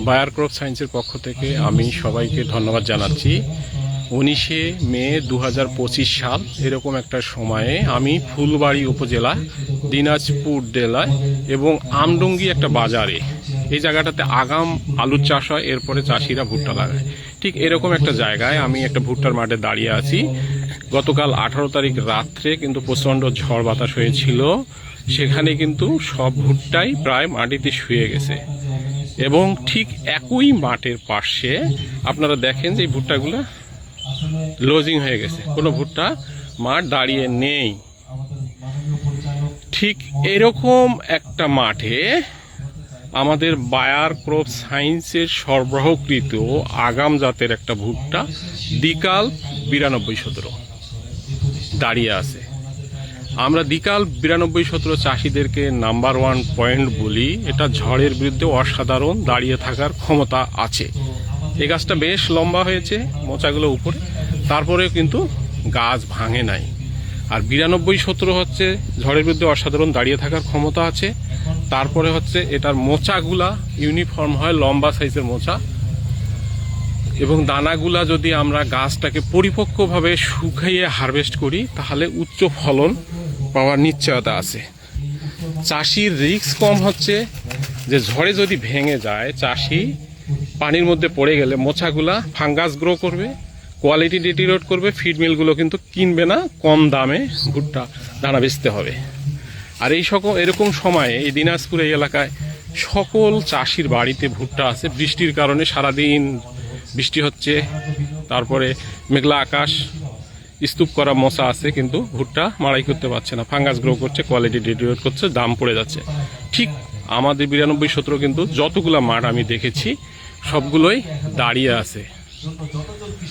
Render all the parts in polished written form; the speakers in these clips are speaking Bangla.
বায়ার ক্রপ সায়েন্সের পক্ষ থেকে আমি সবাইকে ধন্যবাদ জানাচ্ছি। 19শে মে 2025 সাল এরকম একটা সময়ে আমি ফুলবাড়ি উপজেলা দিনাজপুর জেলায় এবং আমডঙ্গি একটা বাজারে, এই জায়গাটাতে আগাম আলুর চাষ হয়, এরপরে চাষিরা ভুট্টা লাগায়। ঠিক এরকম একটা জায়গায় আমি একটা ভুট্টার মাঠে দাঁড়িয়ে আছি। গতকাল 18 তারিখ রাত্রে কিন্তু প্রচণ্ড ঝড় বাতাস হয়েছিল, সেখানে কিন্তু সব ভুট্টাই প্রায় মাটিতে শুয়ে গেছে। এবং ঠিক একই মাঠের পাশে আপনারা দেখেন যে এই ভুট্টাগুলো লজিং হয়ে গেছে, কোনো ভুট্টা মাঠ দাঁড়িয়ে নেই। ঠিক এরকম একটা মাঠে আমাদের বায়ার ক্রপ সায়েন্সের সরবরাহকৃত আগাম জাতের একটা ভুট্টা দিকাল 9217 দাঁড়িয়ে আছে। আমরা দিকাল 9217 চাষিদেরকে নাম্বার 1 পয়েন্ট বলি। এটা ঝড়ের বিরুদ্ধে অসাধারণ দাঁড়িয়ে থাকার ক্ষমতা আছে। এই গাছটা বেশ লম্বা হয়েছে, মোচাগুলো উপরে, তারপরেও কিন্তু গাছ ভাঙে নাই। আর 9217 হচ্ছে ঝড়ের বিরুদ্ধে অসাধারণ দাঁড়িয়ে থাকার ক্ষমতা আছে। তারপরে হচ্ছে এটার মোচাগুলা ইউনিফর্ম হয়, লম্বা সাইজের মোচা, এবং দানাগুলা যদি আমরা গাছটাকে পরিপক্কভাবে শুকিয়ে হারভেস্ট করি তাহলে উচ্চ ফলন পাওয়ার নিশ্চয়তা আছে। চাষির রিস্ক কম হচ্ছে যে ঝড়ে যদি ভেঙে যায়, চাষি পানির মধ্যে পড়ে গেলে মোচাগুলা ফাঙ্গাস গ্রো করবে, কোয়ালিটি ডিটেরিওরেট করবে, ফিড মিলগুলো কিন্তু কিনবে না, কম দামে ভুট্টা দানা বেচতে হবে। আর এরকম সময়ে এই দিনাজপুর এই এলাকায় সকল চাষির বাড়িতে ভুট্টা আছে। বৃষ্টির কারণে সারাদিন বৃষ্টি হচ্ছে, তারপরে মেঘলা আকাশ, স্তূপ করা মোচা আছে, কিন্তু ভুট্টা মাড়াই করতে পারছে না, ফাঙ্গাস গ্রো করছে, কোয়ালিটি ডিটেরিওরেট করছে, দাম পড়ে যাচ্ছে। ঠিক আমাদের 9217 কিন্তু যতগুলো মাঠ আমি দেখেছি সবগুলোই দাঁড়িয়ে আছে।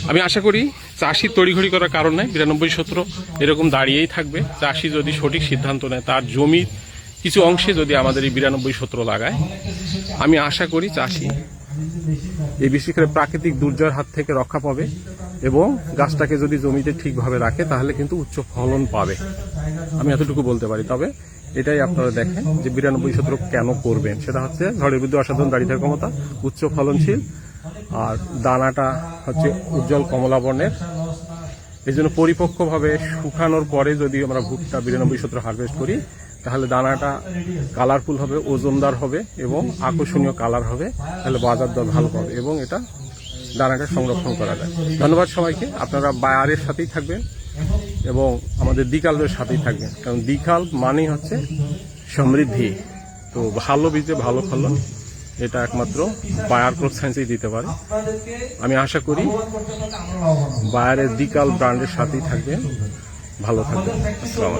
আমি আশা করি চাষি তড়িঘড়ি করার কারণ নেই, 9217 এরকম দাঁড়িয়েই থাকবে। চাষি যদি সঠিক সিদ্ধান্ত নেয়, তার জমির কিছু অংশে যদি আমাদের এই 9217 লাগায়, আমি আশা করি চাষি এই বিশেষ করে প্রাকৃতিক দুর্যোগের হাত থেকে রক্ষা পাবে, এবং গাছটাকে যদি জমিতে ঠিকভাবে রাখে তাহলে কিন্তু উচ্চ ফলন পাবে। আমি এতটুকু বলতে পারি। তবে এটাই আপনারা দেখেন যে 9217 কেন করবেন, সেটা হচ্ছে ঝড়ের বিরুদ্ধে অসাধারণ দাঁড়িয়ে থাকার ক্ষমতা, উচ্চ ফলনশীল, আর দানাটা হচ্ছে উজ্জ্বল কমলা বর্ণের। এই জন্য পরিপক্কভাবে শুকানোর পরে যদি আমরা ভুট্টা 9217 হারভেস্ট করি তাহলে দানাটা কালারফুল হবে, ওজনদার হবে এবং আকর্ষণীয় কালার হবে, তাহলে বাজার দর ভালো পাবে এবং এটা দানাটা সংরক্ষণ করা যায়। ধন্যবাদ সবাইকে। আপনারা বায়ারের সাথেই থাকবেন এবং আমাদের দিকালের সাথেই থাকবেন, কারণ দিকাল মানেই হচ্ছে সমৃদ্ধি। তো ভালো বীজে ভালো ফলন এটা একমাত্র বায়ার ক্রপ সায়েন্সই দিতে পারে। আমি আশা করি বায়ারের দিকাল ব্র্যান্ডের সাথেই থাকবেন, ভালো থাকবেন। আসসালামু আলাইকুম।